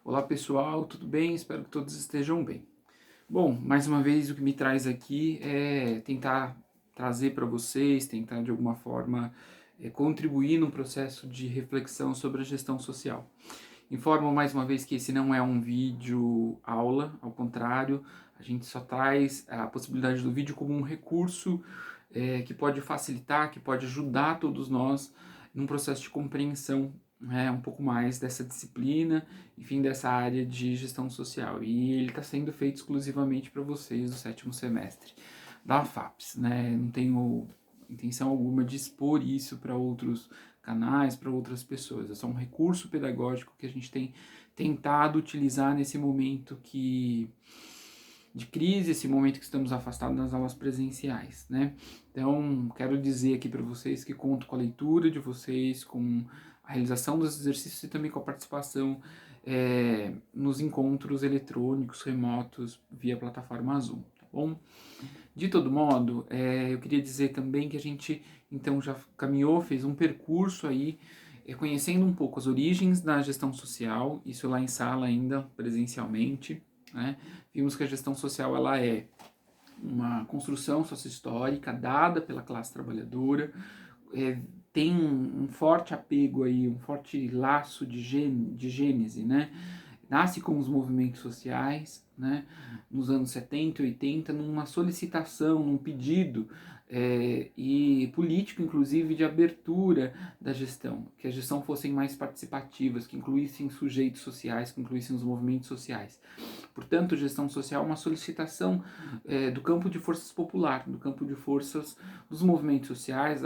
Olá pessoal, tudo bem? Espero que todos estejam bem. Bom, mais uma vez o que me traz aqui é tentar trazer para vocês, tentar de alguma forma contribuir no processo de reflexão sobre a gestão social. Informo mais uma vez que esse não é um vídeo aula, ao contrário, a gente só traz a possibilidade do vídeo como um recurso que pode facilitar, que pode ajudar todos nós num processo de compreensão um pouco mais dessa disciplina, enfim, dessa área de gestão social. E ele está sendo feito exclusivamente para vocês do 7º semestre da FAPES, né? Não tenho intenção alguma de expor isso para outros canais, para outras pessoas. É só um recurso pedagógico que a gente tem tentado utilizar nesse momento de crise, esse momento que estamos afastados das aulas presenciais, né? Então, quero dizer aqui para vocês que conto com a leitura de vocês, com a realização dos exercícios e também com a participação nos encontros eletrônicos remotos via plataforma Zoom, tá bom? De todo modo, eu queria dizer também que a gente então já caminhou, fez um percurso aí, conhecendo um pouco as origens da gestão social, isso lá em sala ainda, presencialmente, né? Vimos que a gestão social ela é uma construção sociohistórica dada pela classe trabalhadora, tem um forte apego aí, um forte laço de gênese, né? Nasce com os movimentos sociais, né? Nos anos 70 e 80, numa solicitação, num pedido e político, inclusive, de abertura da gestão, que a gestão fossem mais participativas, que incluíssem sujeitos sociais, que incluíssem os movimentos sociais. Portanto, gestão social é uma solicitação do campo de forças popular, do campo de forças dos movimentos sociais,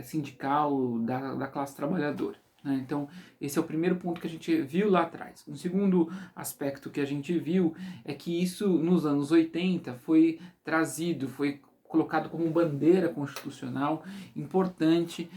sindical, da classe trabalhadora. Né? Então, esse é o primeiro ponto que a gente viu lá atrás. Um segundo aspecto que a gente viu é que isso, nos anos 80, foi trazido, foi colocado como bandeira constitucional importante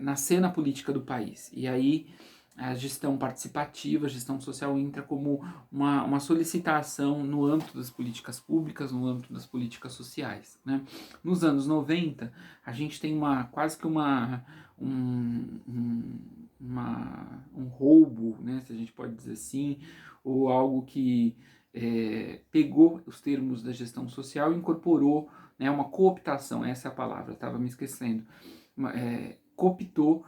na cena política do país. E aí a gestão participativa, a gestão social entra como uma solicitação no âmbito das políticas públicas, no âmbito das políticas sociais. Né? Nos anos 90, a gente tem quase que um roubo, né, se a gente pode dizer assim, ou algo que pegou os termos da gestão social e incorporou, né, uma cooptação, essa é a palavra, eu estava me esquecendo, cooptou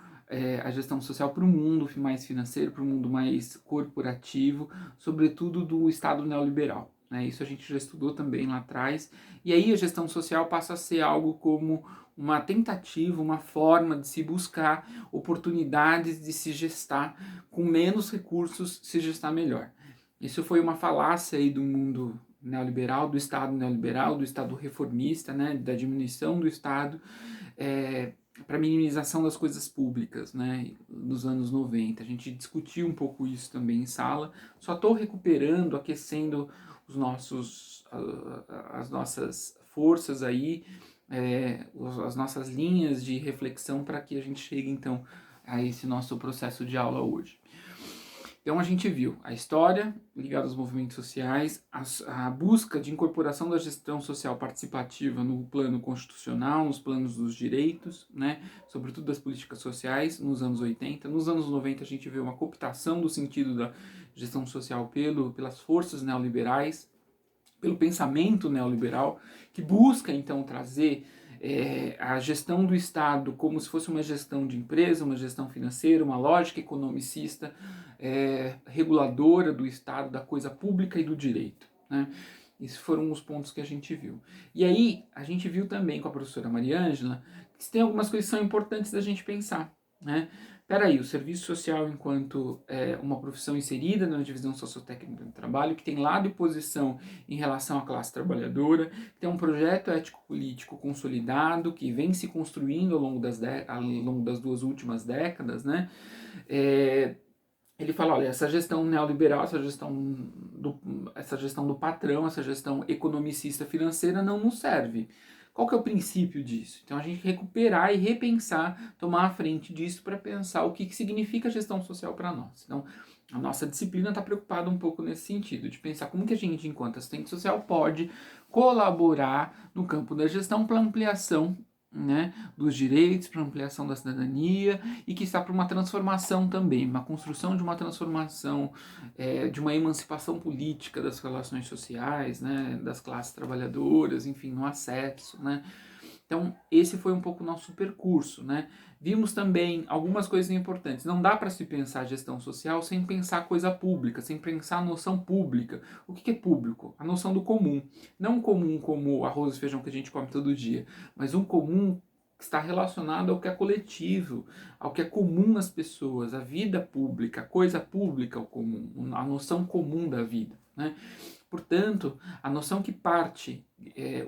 a gestão social para um mundo mais financeiro, para um mundo mais corporativo, sobretudo do Estado neoliberal. Né? Isso a gente já estudou também lá atrás. E aí a gestão social passa a ser algo como uma tentativa, uma forma de se buscar oportunidades de se gestar com menos recursos, se gestar melhor. Isso foi uma falácia aí do mundo neoliberal, do Estado reformista, né, da diminuição do Estado, para minimização das coisas públicas, né, nos anos 90. A gente discutiu um pouco isso também em sala. Só estou recuperando, aquecendo as nossas forças aí, as nossas linhas de reflexão para que a gente chegue então a esse nosso processo de aula hoje. Então a gente viu a história ligada aos movimentos sociais, a busca de incorporação da gestão social participativa no plano constitucional, nos planos dos direitos, né, sobretudo das políticas sociais, nos anos 80. Nos anos 90 a gente viu uma cooptação do sentido da gestão social pelas forças neoliberais, pelo pensamento neoliberal, que busca então trazer a gestão do Estado como se fosse uma gestão de empresa, uma gestão financeira, uma lógica economicista, reguladora do Estado, da coisa pública e do direito. Né? Esses foram os pontos que a gente viu. E aí, a gente viu também com a professora Mariângela que tem algumas coisas que são importantes da gente pensar. Né? Peraí, o serviço social enquanto uma profissão inserida na divisão sociotécnica do trabalho, que tem lado e posição em relação à classe trabalhadora, que tem um projeto ético-político consolidado, que vem se construindo ao longo das 2 últimas décadas, né? Ele fala, olha, essa gestão neoliberal, essa gestão do patrão, essa gestão economicista financeira não nos serve. Qual que é o princípio disso? Então a gente recuperar e repensar, tomar a frente disso para pensar o que significa gestão social para nós. Então a nossa disciplina está preocupada um pouco nesse sentido, de pensar como que a gente, enquanto assistente social, pode colaborar no campo da gestão para ampliação né, dos direitos, para ampliação da cidadania, e que está para uma transformação também, uma construção de uma transformação, de uma emancipação política das relações sociais, né, das classes trabalhadoras, enfim, no acesso, né. Então, esse foi um pouco o nosso percurso, né. Vimos também algumas coisas importantes. Não dá para se pensar gestão social sem pensar coisa pública, sem pensar a noção pública. O que é público? A noção do comum. Não comum como o arroz e feijão que a gente come todo dia, mas um comum que está relacionado ao que é coletivo, ao que é comum às pessoas, a vida pública, a coisa pública, o comum, a noção comum da vida, né? Portanto, a noção que parte,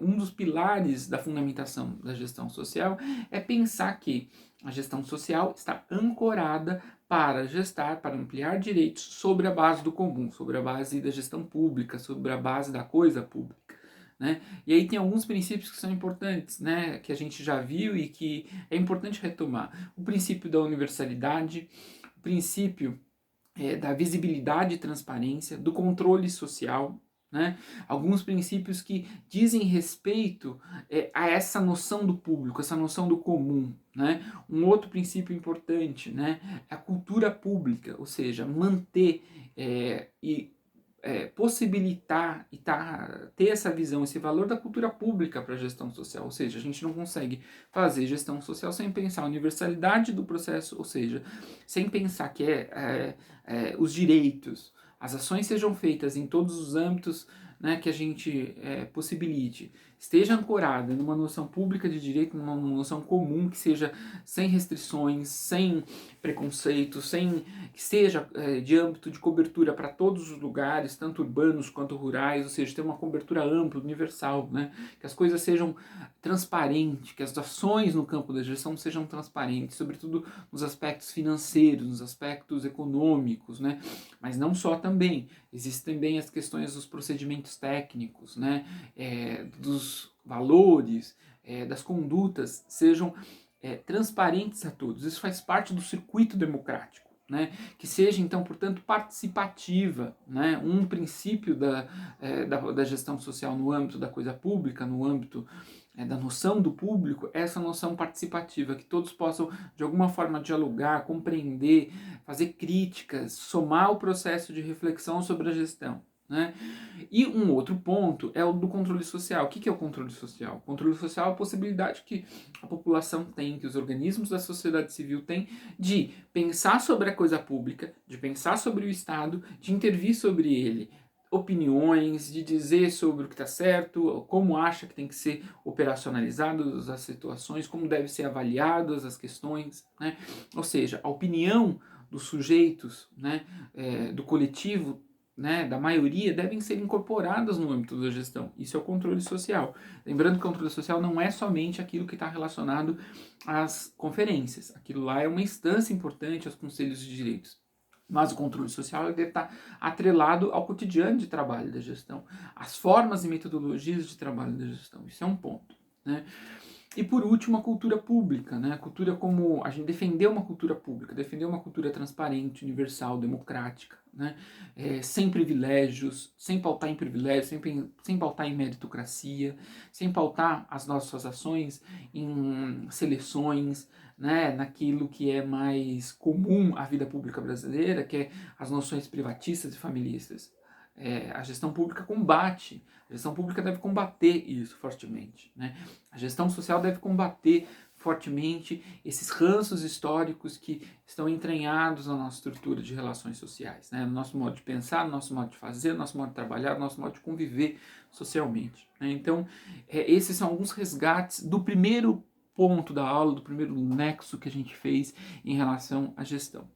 um dos pilares da fundamentação da gestão social é pensar que a gestão social está ancorada para gestar, para ampliar direitos sobre a base do comum, sobre a base da gestão pública, sobre a base da coisa pública, né? E aí tem alguns princípios que são importantes, né, que a gente já viu e que é importante retomar. O princípio da universalidade, o princípio da visibilidade e transparência, do controle social, né? Alguns princípios que dizem respeito a essa noção do público, essa noção do comum, né? Um outro princípio importante, né, é a cultura pública, ou seja, manter e possibilitar e ter essa visão, esse valor da cultura pública para a gestão social. Ou seja, a gente não consegue fazer gestão social sem pensar a universalidade do processo, ou seja, sem pensar que os direitos, as ações sejam feitas em todos os âmbitos, né, que a gente possibilite, esteja ancorada numa noção pública de direito, numa noção comum, que seja sem restrições, sem preconceitos, sem que seja de âmbito de cobertura para todos os lugares, tanto urbanos quanto rurais, ou seja, ter uma cobertura ampla, universal, né, que as coisas sejam transparentes, que as ações no campo da gestão sejam transparentes, sobretudo nos aspectos financeiros, nos aspectos econômicos, né, mas não só também. Existem também as questões dos procedimentos técnicos, né, dos valores, das condutas, sejam transparentes a todos. Isso faz parte do circuito democrático, né, que seja, então, portanto, participativa, né, um princípio da gestão social no âmbito da coisa pública, no âmbito da noção do público, essa noção participativa, que todos possam, de alguma forma, dialogar, compreender, fazer críticas, somar o processo de reflexão sobre a gestão, né? E um outro ponto é o do controle social. O que é o controle social? O controle social é a possibilidade que a população tem, que os organismos da sociedade civil têm, de pensar sobre a coisa pública, de pensar sobre o Estado, de intervir sobre ele, opiniões, de dizer sobre o que está certo, como acha que tem que ser operacionalizadas as situações, como devem ser avaliadas as questões, né? Ou seja, a opinião dos sujeitos, né, do coletivo, né, da maioria, devem ser incorporadas no âmbito da gestão. Isso é o controle social. Lembrando que o controle social não é somente aquilo que está relacionado às conferências. Aquilo lá é uma instância importante aos conselhos de direitos. Mas o controle social deve estar atrelado ao cotidiano de trabalho da gestão, às formas e metodologias de trabalho da gestão. Isso é um ponto, né? E por último, a cultura pública, né? A cultura como a gente defender uma cultura pública, defender uma cultura transparente, universal, democrática, né? Sem privilégios, sem pautar em privilégios, sem pautar em meritocracia, sem pautar as nossas ações em seleções, né? Naquilo que é mais comum à vida pública brasileira, que é as noções privatistas e familistas. A gestão pública combate, a gestão pública deve combater isso fortemente, né? A gestão social deve combater fortemente esses ranços históricos que estão entranhados na nossa estrutura de relações sociais, né? No nosso modo de pensar, no nosso modo de fazer, no nosso modo de trabalhar, no nosso modo de conviver socialmente, né? Então, esses são alguns resgates do primeiro ponto da aula, do primeiro nexo que a gente fez em relação à gestão.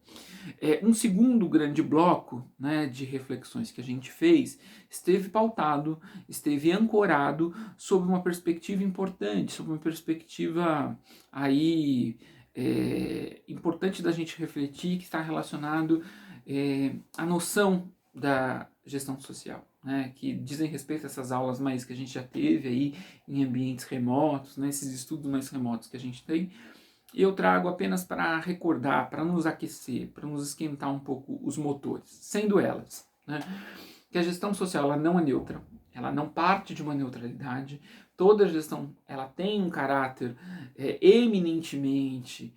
Um segundo grande bloco, né, de reflexões que a gente fez esteve pautado, esteve ancorado sob uma perspectiva importante, sob uma perspectiva aí importante da gente refletir, que está relacionado à noção da gestão social, né, que dizem respeito a essas aulas mais que a gente já teve aí em ambientes remotos, né, esses estudos mais remotos que a gente tem. E eu trago apenas para recordar, para nos aquecer, para nos esquentar um pouco os motores, sendo elas, né, que a gestão social ela não é neutra, ela não parte de uma neutralidade. Toda gestão ela tem um caráter eminentemente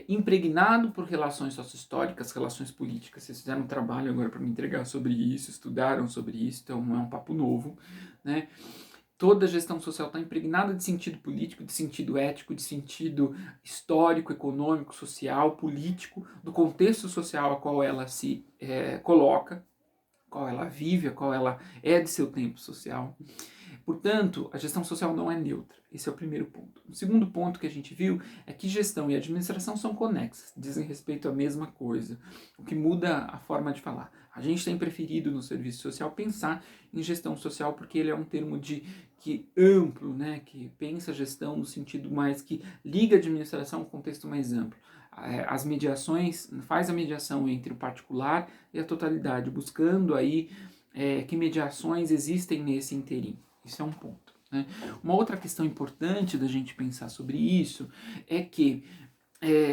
impregnado por relações sociohistóricas, relações políticas. Vocês fizeram um trabalho agora para me entregar sobre isso, estudaram sobre isso, então não é um papo novo, né? Toda gestão social está impregnada de sentido político, de sentido ético, de sentido histórico, econômico, social, político, do contexto social a qual ela se coloca, qual ela vive, a qual ela é de seu tempo social. Portanto, a gestão social não é neutra. Esse é o primeiro ponto. O segundo ponto que a gente viu é que gestão e administração são conexas, dizem respeito à mesma coisa, o que muda a forma de falar. A gente tem preferido no serviço social pensar em gestão social porque ele é um termo que amplo, né, que pensa a gestão no sentido mais que liga a administração a um contexto mais amplo. As mediações, faz a mediação entre o particular e a totalidade, buscando aí que mediações existem nesse interim. Isso é um ponto, né? Uma outra questão importante da gente pensar sobre isso é que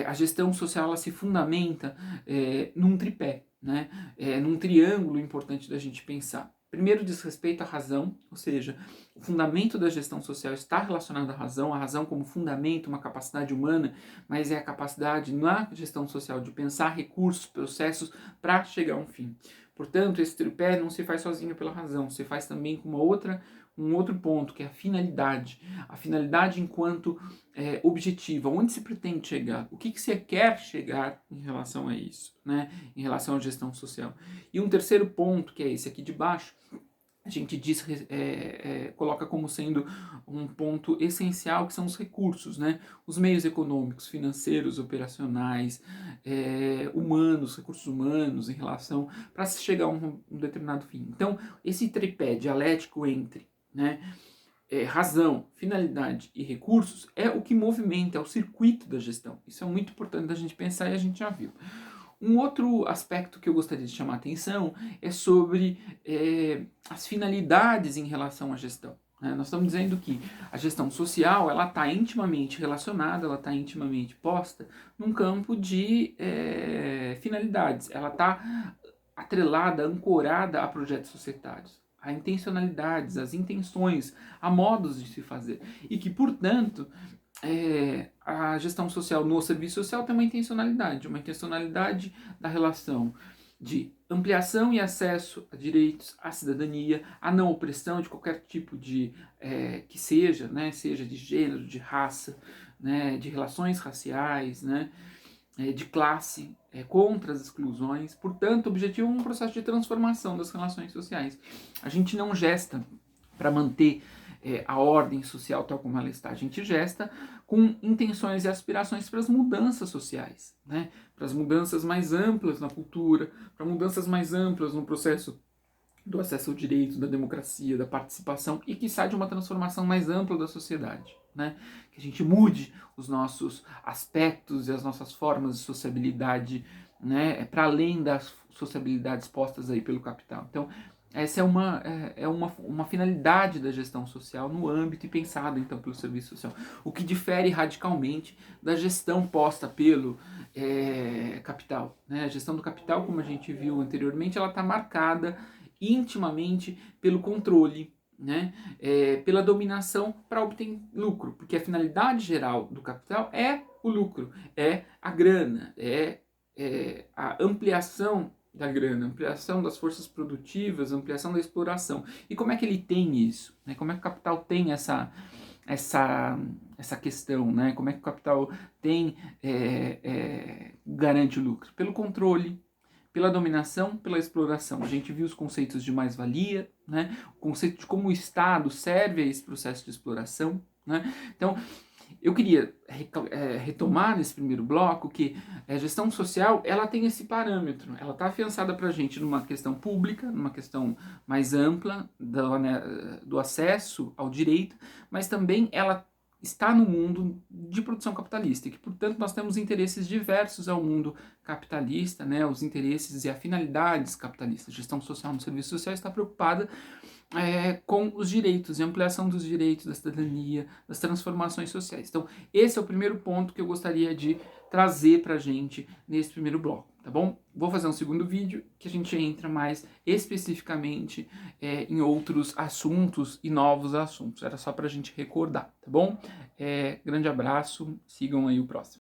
a gestão social ela se fundamenta num tripé, né? Num triângulo importante da gente pensar. Primeiro diz respeito à razão, ou seja, o fundamento da gestão social está relacionado à razão como fundamento, uma capacidade humana, mas é a capacidade na gestão social de pensar recursos, processos para chegar a um fim. Portanto, esse tripé não se faz sozinho pela razão, se faz também com um outro ponto, que é a finalidade. A finalidade enquanto objetiva, onde se pretende chegar, o que você quer chegar em relação a isso, né? Em relação à gestão social. E um terceiro ponto, que é esse aqui de baixo, a gente coloca como sendo um ponto essencial, que são os recursos, né? Os meios econômicos, financeiros, operacionais, humanos, recursos humanos em relação para se chegar a um determinado fim. Então, esse tripé dialético entre, né, razão, finalidade e recursos é o que movimenta, é o circuito da gestão. Isso é muito importante da gente pensar e a gente já viu. Um outro aspecto que eu gostaria de chamar a atenção é sobre as finalidades em relação à gestão. Né? Nós estamos dizendo que a gestão social ela está intimamente relacionada, ela está intimamente posta num campo de finalidades. Ela está atrelada, ancorada a projetos societários, a intencionalidades, as intenções, a modos de se fazer. E que, portanto, a gestão social no serviço social tem uma intencionalidade da relação de ampliação e acesso a direitos, à cidadania, à não opressão de qualquer tipo de que seja, né, seja de gênero, de raça, né, de relações raciais, né, de classe, contra as exclusões. Portanto, o objetivo é um processo de transformação das relações sociais. A gente não gesta para manter a ordem social tal como ela está. A gente gesta com intenções e aspirações para as mudanças sociais, né? Para as mudanças mais amplas na cultura, para mudanças mais amplas no processo do acesso ao direito, da democracia, da participação e que sai de uma transformação mais ampla da sociedade, né? Que a gente mude os nossos aspectos e as nossas formas de sociabilidade, né? Para além das sociabilidades postas aí pelo capital. Então, essa é uma finalidade da gestão social no âmbito e pensada, então, pelo serviço social. O que difere radicalmente da gestão posta pelo capital. Né? A gestão do capital, como a gente viu anteriormente, ela está marcada intimamente pelo controle, né? Pela dominação para obter lucro, porque a finalidade geral do capital é o lucro, é a grana, é a ampliação da grana, ampliação das forças produtivas, ampliação da exploração. E como é que ele tem isso? Né? Como é que o capital tem essa questão? Né? Como é que o capital tem garante o lucro? Pelo controle, pela dominação, pela exploração. A gente viu os conceitos de mais-valia, né? O conceito de como o Estado serve a esse processo de exploração. Né? Então, eu queria retomar nesse primeiro bloco que a gestão social ela tem esse parâmetro, ela está afiançada para a gente numa questão pública, numa questão mais ampla do acesso ao direito, mas também ela está no mundo de produção capitalista, e que, portanto, nós temos interesses diversos ao mundo capitalista, né, os interesses e as finalidades capitalistas. A gestão social no serviço social está preocupada com os direitos, e ampliação dos direitos, da cidadania, das transformações sociais. Então, esse é o primeiro ponto que eu gostaria de trazer pra gente nesse primeiro bloco, tá bom? Vou fazer um segundo vídeo que a gente entra mais especificamente em outros assuntos e novos assuntos. Era só pra gente recordar, tá bom? Grande abraço, sigam aí o próximo.